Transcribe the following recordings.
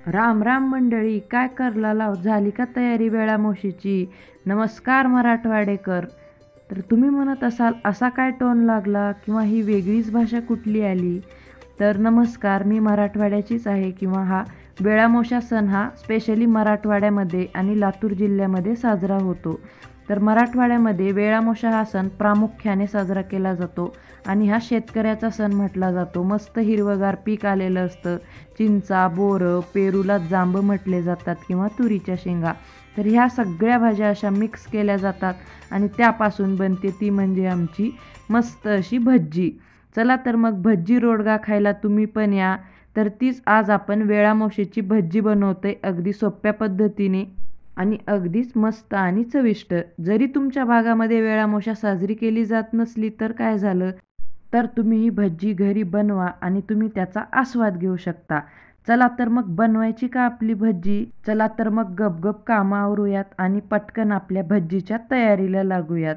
राम राम मंडळी, काय करला लाव, झाली का तयारी वेळामोशीची? नमस्कार मराठवाडेकर. तर तुम्ही म्हणत असाल असा काय टोन लागला किंवा ही वेगळीच भाषा कुठली आली? तर नमस्कार, मी मराठवाड्याचीच आहे किंवा हा वेळामोशा सण हा स्पेशली मराठवाड्यामध्ये आणि लातूर जिल्ह्यामध्ये साजरा होतो. तर मराठवाड्यामध्ये वेळामोशा हा सण प्रामुख्याने साजरा केला जातो आणि हा शेतकऱ्याचा सण म्हटला जातो. मस्त हिरवंगार पीक आलेलं असतं. चिंचा, बोरं, पेरूला जांब म्हटले जातात किंवा तुरीच्या शेंगा. तर ह्या सगळ्या भाज्या अशा मिक्स केल्या जातात आणि त्यापासून बनते ती म्हणजे आमची मस्त अशी भज्जी. चला तर मग भज्जी रोडगा खायला तुम्ही पण या. तर तीच आज आपण वेळामोशीची भज्जी बनवतोय अगदी सोप्या पद्धतीने आणि अगदीच मस्त आणि चविष्ट. जरी तुमच्या भागामध्ये वेळामोशा साजरी केली जात नसली तर काय झालं, तर तुम्ही ही भज्जी घरी बनवा आणि तुम्ही त्याचा आस्वाद घेऊ शकता. चला तर मग बनवायची का आपली भज्जी? चला तर मग गपगप कामं आवरूयात आणि पटकन आपल्या भज्जीच्या तयारीला लागूयात.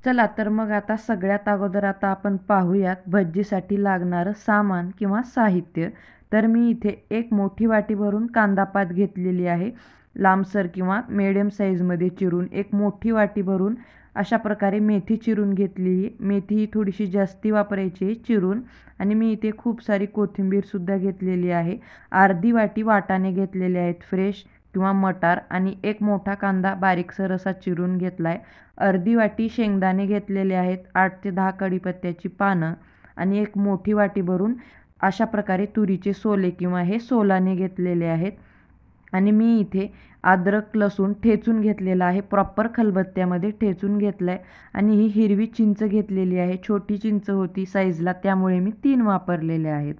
चला तर मग आता सगळ्यात अगोदर आता आपण पाहूयात भज्जीसाठी लागणारं सामान किंवा साहित्य. तर मी इथे एक मोठी वाटी भरून कांदापात घेतलेली आहे. लांबसर किंवा मिडियम साईजमध्ये चिरून एक मोठी वाटी भरून अशा प्रकारे मेथी चिरून घेतली. मेथी ही थोडीशी जास्ती वापरायची आहे चिरून. आणि मी इथे खूप सारी कोथिंबीरसुद्धा घेतलेली आहे. अर्धी वाटी वाटाणे घेतलेले आहेत फ्रेश किंवा मटार आणि एक मोठा कांदा बारीकसर असा चिरून घेतला आहे. अर्धी वाटी शेंगदाणे घेतलेले आहेत, 8 ते 10 कढीपत्त्याची पानं आणि एक मोठी वाटी भरून अशा प्रकारे तुरीचे सोले किंवा हे सोलाने घेतलेले आहेत. आणि मी इथे अद्रक लसूण ठेचून घेतलेला आहे, प्रॉपर खलबत्त्यामध्ये ठेचून घेतलं आहे. आणि ही हिरवी चिंच घेतलेली आहे, छोटी चिंच होती साईजला त्यामुळे मी 3 वापरलेले आहेत.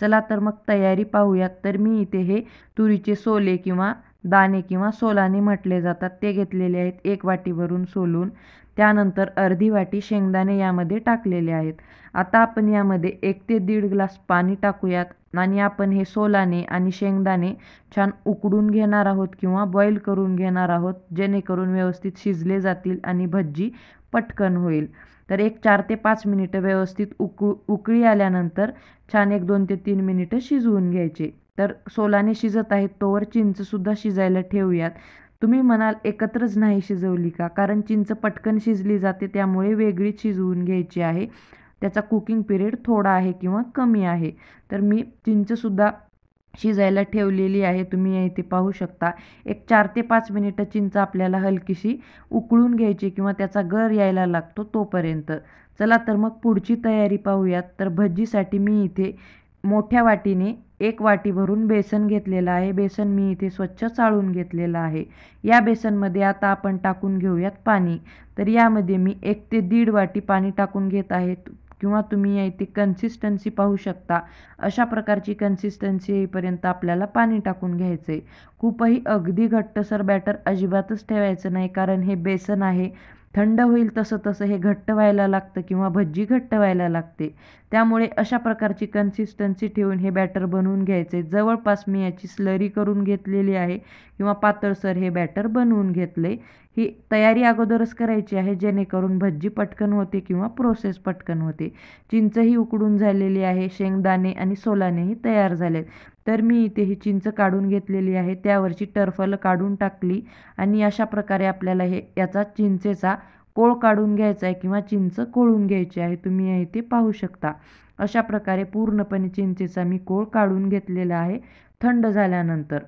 चला तर मग तयारी पाहूयात. तर मी इथे हे तुरीचे सोले किंवा दाणे किंवा सोलाने म्हटले जातात ते घेतलेले आहेत, 1 वाटी भरून सोलून. त्यानंतर अर्धी वाटी शेंगदाणे यामध्ये टाकलेले आहेत. आता आपण यामध्ये 1 ते 1.5 ग्लास पाणी टाकूयात आणि आपण हे सोलाने आणि शेंगदाणे छान उकडून घेणार आहोत किंवा बॉईल करून घेणार आहोत, जेणेकरून व्यवस्थित शिजले जातील आणि भज्जी पटकन होईल. तर एक 4 ते 5 मिनिटं व्यवस्थित उकळी आल्यानंतर छान एक 2 ते 3 मिनिटं शिजवून घ्यायचे. तर सोलाने शिजत आहेत तोवर चिंचसुद्धा शिजायला ठेवूयात. तुम्ही म्हणाल एकत्रच नाही शिजवली का? कारण चिंच पटकन शिजली जाते त्यामुळे वेगळीच शिजवून घ्यायची आहे. त्याचा कुकिंग पिरियड थोडा आहे किंवा कमी आहे. तर मी चिंचसुद्धा शिजायला ठेवलेली आहे. तुम्ही इथे पाहू शकता. एक 4 ते 5 मिनिटं चिंच आपल्याला हलकीशी उकळून घ्यायची किंवा त्याचा गर यायला लागतो तोपर्यंत. चला तर मग पुढची तयारी पाहूयात. तर भज्जीसाठी मी इथे मोठ्या वाटीने 1 वाटी भरून बेसन घेतलेलं आहे. बेसन मी इथे स्वच्छ चाळून घेतलेलं आहे. या बेसनमध्ये आता आपण टाकून घेऊयात पाणी. तर यामध्ये मी 1 ते 1.5 वाटी पाणी टाकून घेत आहे किंवा तुम्ही या इथे कन्सिस्टन्सी पाहू शकता. अशा प्रकारची कन्सिस्टन्सी येईपर्यंत आपल्याला पाणी टाकून घ्यायचं आहे. खूपही अगदी घट्टसर बॅटर अजिबातच ठेवायचं नाही, कारण हे बेसन आहे. थंड होईल तसं तसं हे घट्ट व्हायला लागतं किंवा भज्जी घट्ट व्हायला लागते. त्यामुळे अशा प्रकारची कन्सिस्टन्सी ठेवून हे बॅटर बनवून घ्यायचे. जवळपास मी याची स्लरी करून घेतलेली आहे किंवा पातळसर हे बॅटर बनवून घेतले. ही तयारी अगोदरच करायची आहे जेणेकरून भज्जी पटकन होते किंवा प्रोसेस पटकन होते. चिंचही उकडून झालेली आहे, शेंगदाणे आणि सोलानेही तयार झालेत. तर मी इथे ही चिंच काढून घेतलेली आहे, त्यावरची टरफलं काढून टाकली आणि अशा प्रकारे आपल्याला याचा चिंचेचा कोळ काढून घ्यायचा आहे किंवा चिंच कोळून घ्यायची आहे. तुम्ही इथे पाहू शकता. अशा प्रकारे पूर्णपणे चिंचेचा मी कोळ काढून घेतलेला आहे. थंड झाल्यानंतर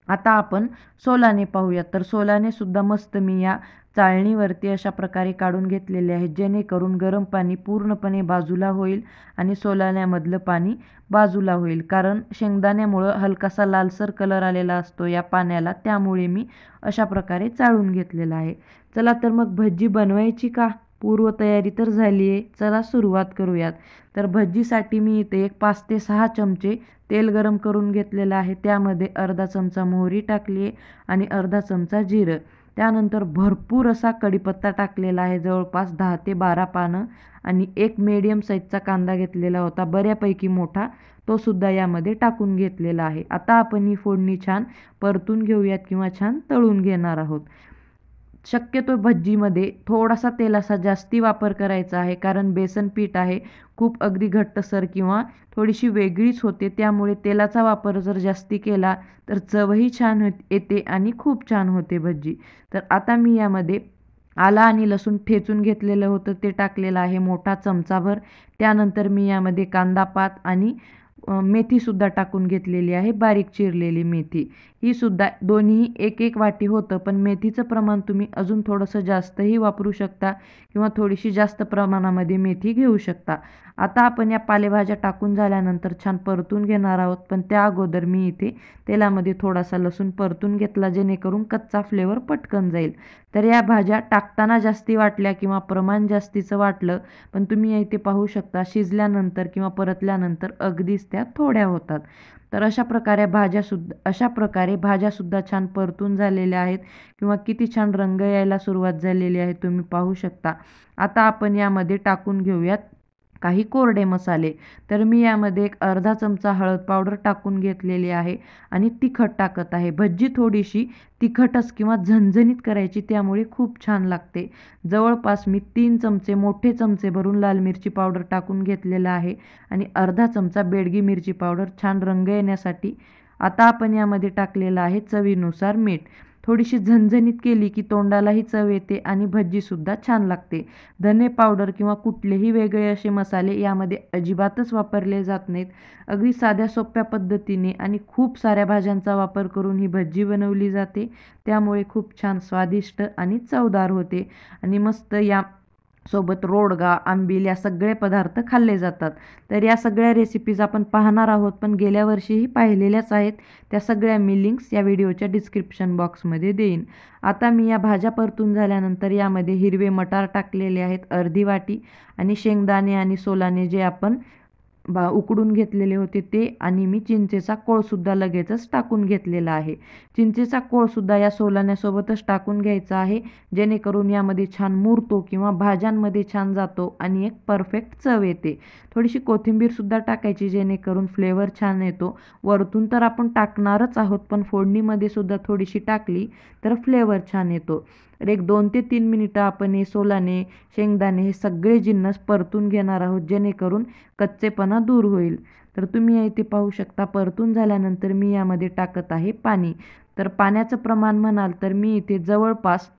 आता आपण सोलाने पाहूयात. तर सोलाने सुद्धा मस्त मी या चाळणीवरती अशा प्रकारे काढून घेतलेले आहेत, जेणेकरून गरम पाणी पूर्णपणे बाजूला होईल आणि सोलाण्यामधलं पाणी बाजूला होईल. कारण शेंगदाण्यामुळं हलकासा लालसर कलर आलेला असतो या पाण्याला, त्यामुळे मी अशा प्रकारे चाळून घेतलेलं आहे. चला तर मग भज्जी बनवायची का? पूर्वतयारी तर झाली आहे. चला सुरुवात करूयात. तर भज्जीसाठी मी इथे एक 5 ते 6 चमचे तेल गरम करून घेतलेलं आहे. त्यामध्ये अर्धा चमचा मोहरी टाकली आहे आणि अर्धा चमचा जिरं. त्यानंतर भरपूर असा कढीपत्ता टाकलेला आहे, जवळपास 10 ते 12 पानं. आणि एक मीडियम साईजचा कांदा घेतलेला होता, बऱ्यापैकी मोठा, तो सुद्धा यामध्ये टाकून घेतलेला आहे. आता आपण ही फोडणी छान परतून घेऊयात किंवा छान तळून घेणार आहोत. शक्यतो भज्जीमध्ये थोडासा तेलाचा जास्ती वापर करायचा आहे, कारण बेसन पीठ आहे खूप अगदी घट्टसर किंवा थोडीशी वेगळीच होते. त्यामुळे तेलाचा वापर जर जास्ती केला तर चवही छान येते आणि खूप छान होते भज्जी. तर आता मी यामध्ये आलं आणि लसूण ठेचून घेतलेलं होतं ते टाकलेलं आहे मोठा चमचाभर. त्यानंतर मी यामध्ये कांदा पात आणि मेथीसुद्धा टाकून घेतलेली आहे, बारीक चिरलेली मेथी. ही सुद्धा दोन्ही एक एक वाटी होतं, पण मेथीचं प्रमाण तुम्ही अजून थोडंसं जास्तही वापरू शकता किंवा थोडीशी जास्त प्रमाणामध्ये मेथी घेऊ शकता. आता आपण या पालेभाज्या टाकून झाल्यानंतर छान परतून घेणार आहोत, पण त्या अगोदर मी इथे तेलामध्ये थोडासा लसूण परतून घेतला, जेणेकरून कच्चा फ्लेवर पटकन जाईल. तर या भाज्या टाकताना जास्ती वाटल्या किंवा प्रमाण जास्तीचं वाटलं, पण तुम्ही इथे पाहू शकता शिजल्यानंतर किंवा परतल्यानंतर अगदीच त्या थोड्या होतात. तर अशा प्रकारे भाज्यासुद्धा छान परतून झालेल्या आहेत किंवा किती छान रंग यायला सुरुवात झालेली आहे, तुम्ही पाहू शकता. आता आपण यामध्ये टाकून घेऊयात काही कोरडे मसाले. तर मी यामध्ये एक अर्धा चमचा हळद पावडर टाकून घेतलेली आहे आणि तिखट टाकत आहे. भज्जी थोडीशी तिखटच किंवा झणझणीत करायची, त्यामुळे खूप छान लागते. जवळपास मी 3 चमचे मोठे चमचे भरून लाल मिरची पावडर टाकून घेतलेला आहे आणि अर्धा चमचा बेडगी मिरची पावडर छान रंग येण्यासाठी. आता आपण यामध्ये टाकलेलं आहे चवीनुसार मीठ. थोडीशी झणझणीत केली की तोंडालाही चव येते आणि भज्जीसुद्धा छान लागते. धने पावडर किंवा कुठलेही वेगळे असे मसाले यामध्ये अजिबातच वापरले जात नाहीत. अगदी साध्या सोप्या पद्धतीने आणि खूप साऱ्या भाज्यांचा वापर करून ही भज्जी बनवली जाते. त्यामुळे खूप छान स्वादिष्ट आणि चवदार होते आणि मस्त या सोबत रोडगा, आंबील या सगळे पदार्थ खाल्ले जातात. तर या सगळ्या रेसिपीज आपण पाहणार आहोत, पण गेल्या वर्षीही पाहिलेल्याच आहेत. त्या सगळ्या मी लिंक्स या व्हिडिओच्या डिस्क्रिप्शन बॉक्समध्ये देईन. आता मी या भाज्या परतून झाल्यानंतर यामध्ये हिरवे मटार टाकलेले आहेत अर्धी वाटी आणि शेंगदाणे आणि सोलाने जे आपण उकडून घेतलेले होते ते, आणि मी चिंचेचा कोळसुद्धा लगेचच टाकून घेतलेला आहे. चिंचेचा कोळसुद्धा या सोलाण्यासोबतच टाकून घ्यायचा आहे, जेणेकरून यामध्ये छान मुरतो किंवा भाज्यांमध्ये छान जातो आणि एक परफेक्ट चव येते. थोडीशी कोथिंबीरसुद्धा टाकायची, जेणेकरून फ्लेवर छान येतो. वरतून तर आपण टाकणारच आहोत, पण फोडणीमध्ये सुद्धा थोडीशी टाकली तर फ्लेवर छान येतो. तर एक 2 ते 3 मिनिटं आपण हे सोलाने, शेंगदाणे हे सगळे जिन्नस परतून घेणार आहोत, जेणेकरून कच्चेपणा दूर होईल. तर तुम्ही इथे पाहू शकता परतून झाल्यानंतर मी यामध्ये टाकत आहे पाणी. तर पाण्याचं प्रमाण म्हणाल तर मी इथे जवळपास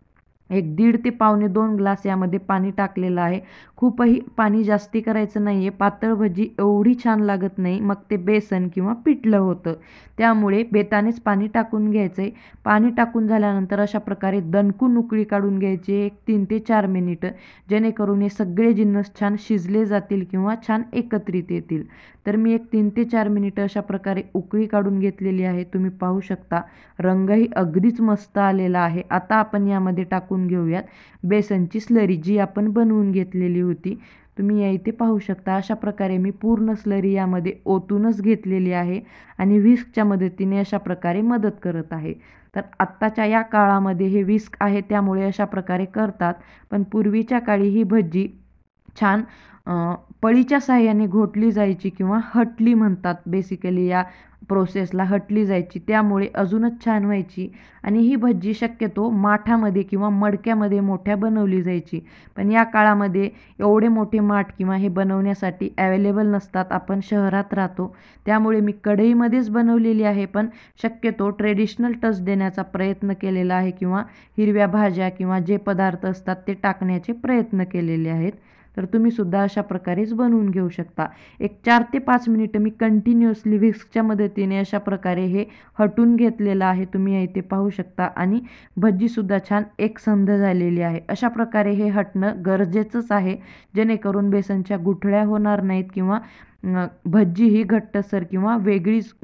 एक 1.5 ते पावणे 2 ग्लास यामध्ये पाणी टाकलेलं आहे. खूपही पाणी जास्ती करायचं नाही आहे. पातळ भजी एवढी छान लागत नाही, मग ते बेसन किंवा पिठलं होतं. त्यामुळे बेतानेच पाणी टाकून घ्यायचं आहे. पाणी टाकून झाल्यानंतर अशा प्रकारे दणकून उकळी काढून घ्यायची एक 3 ते 4 मिनिटं, जेणेकरून हे सगळे जिन्नस छान शिजले जातील किंवा छान एकत्रित येतील. तर मी एक 3 ते 4 मिनिटं अशा प्रकारे उकळी काढून घेतलेली आहे. तुम्ही पाहू शकता रंगही अगदीच मस्त आलेला आहे. आता आपण यामध्ये टाकून घेऊयात बेसनची स्लरी, जी आपण बनवून घेतलेली होती. तुम्ही या इथे पाहू शकता अशा प्रकारे मी पूर्ण स्लरी यामध्ये ओतूनच घेतलेली आहे आणि व्हिस्कच्या मदतीने अशा प्रकारे मदत करत आहे. तर आत्ताच्या या काळामध्ये हे व्हिस्क आहे, त्यामुळे अशा प्रकारे करतात, पण पूर्वीच्या काळी ही भज्जी छान पळीच्या साहाय्याने घोटली जायची किंवा हटली म्हणतात बेसिकली या प्रोसेसला, हटली जायची. त्यामुळे अजूनच छान व्हायची आणि ही भज्जी शक्यतो माठामध्ये किंवा मडक्यामध्ये मोठ्या बनवली जायची. पण या काळामध्ये एवढे मोठे माठ किंवा हे बनवण्यासाठी अवेलेबल नसतात. आपण शहरात राहतो, त्यामुळे मी कढईमध्येच बनवलेली आहे, पण शक्यतो ट्रेडिशनल टच देण्याचा प्रयत्न केलेला आहे किंवा हिरव्या भाज्या किंवा जे पदार्थ असतात ते टाकण्याचे प्रयत्न केलेले आहेत. तर तुम्हीसुद्धा अशा प्रकारेच बनवून घेऊ शकता. एक 4 ते 5 मिनिटं मी कंटिन्युअसली व्हिस्कच्या मदतीने अशा प्रकारे हे हटून घेतलेलं आहे. तुम्ही इथे पाहू शकता आणि भज्जीसुद्धा छान एकसंध झालेली आहे. अशा प्रकारे हे हटणं गरजेचंच आहे, जेणेकरून बेसनच्या गुठळ्या होणार नाहीत किंवा भज्जी ही घट्टसर किंवा वेगळीच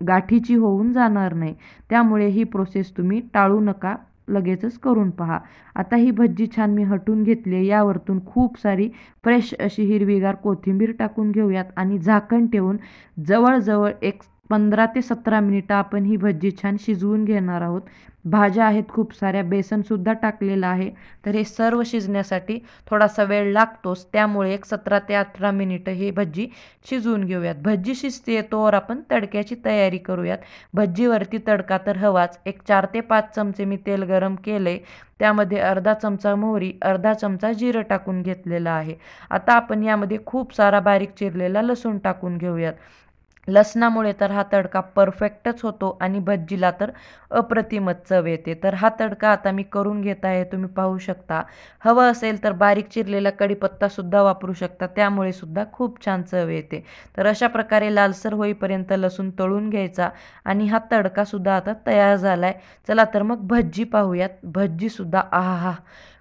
गाठीची होऊन जाणार नाही. त्यामुळे ही प्रोसेस तुम्ही टाळू नका, लगेचच करून पहा. आता ही भज्जी छान मी हटून घेतली. यावरतून खूप सारी फ्रेश अशी हिरवीगार कोथिंबीर टाकून घेऊयात आणि झाकण ठेवून जवळजवळ एक 15 ते 17 मिनिटं आपण ही भज्जी छान शिजवून घेणार आहोत. भाज्या आहेत खूप साऱ्या, बेसनसुद्धा टाकलेलं आहे. तर हे सर्व शिजण्यासाठी थोडासा वेळ लागतोच. त्यामुळे एक 17 ते 18 मिनिटं ही भज्जी शिजवून घेऊयात. भज्जी शिजते तोवर आपण तडक्याची तयारी करूयात. भज्जीवरती तडका तर हवाच. एक 4 ते 5 चमचे मी तेल गरम केले. त्यामध्ये अर्धा चमचा मोहरी, अर्धा चमचा जिरं टाकून घेतलेलं आहे. आता आपण यामध्ये खूप सारा बारीक चिरलेला लसूण टाकून घेऊयात. लसणामुळे तर हा तडका परफेक्टच होतो आणि भज्जीला तर अप्रतिमच चव येते. तर हा तडका आता मी करून घेत आहे, तुम्ही पाहू शकता. हवं असेल तर बारीक चिरलेला कढीपत्तासुद्धा वापरू शकता, त्यामुळे सुद्धा खूप छान चव येते. तर अशा प्रकारे लालसर होईपर्यंत लसूण तळून घ्यायचा आणि हा तडकासुद्धा आता तयार झाला आहे. चला तर मग भज्जी पाहूयात. भज्जीसुद्धा आहाहा!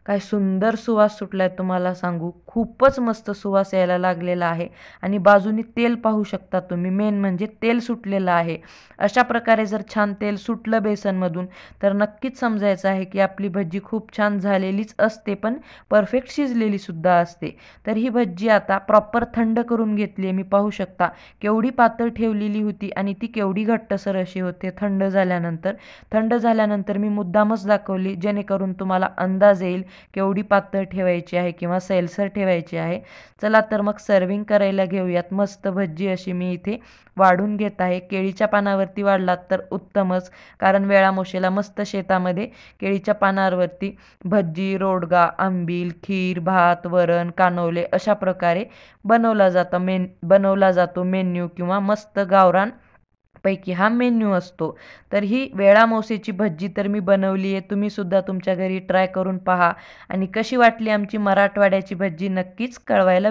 काय सुंदर सुवास सुटला आहे तुम्हाला सांगू. खूपच मस्त सुवास यायला लागलेला आहे आणि बाजूनी तेल पाहू शकता तुम्ही. मेन म्हणजे तेल सुटलेलं आहे. अशा प्रकारे जर छान तेल सुटलं बेसनमधून तर नक्कीच समजायचं आहे की आपली भज्जी खूप छान झालेलीच असते, पण परफेक्ट शिजलेलीसुद्धा असते. तर ही भज्जी आता प्रॉपर थंड करून घेतली आहे. मी पाहू शकता केवढी पातळ ठेवलेली होती आणि ती केवढी घट्टसर अशी होते थंड झाल्यानंतर. थंड झाल्यानंतर मी मुद्दामच दाखवली जेणेकरून तुम्हाला अंदाज येईल केवढी पातळ ठेवायची आहे किंवा सैलसर ठेवायची आहे. चला तर मग सर्विंग करायला घेऊयात. मस्त भज्जी अशी मी इथे वाढून घेत आहे. केळीच्या पानावरती वाढलात तर उत्तमच, कारण वेळामोशेला मस्त शेतामध्ये केळीच्या पानावरती भज्जी, रोडगा, आंबील, खीर, भात, वरण, कानवले अशा प्रकारे बनवला जातो मेन्यू किंवा मस्त गावरान पैकी हा मेन्यू असतो. तर ही वेळामोसेची भज्जी तर मी बनवली आहे. तुम्ही सुद्धा तुमच्या घरी ट्राय करून पहा आणि कशी वाटली आमची मराठवाड्याची भज्जी नक्कीच कळवायला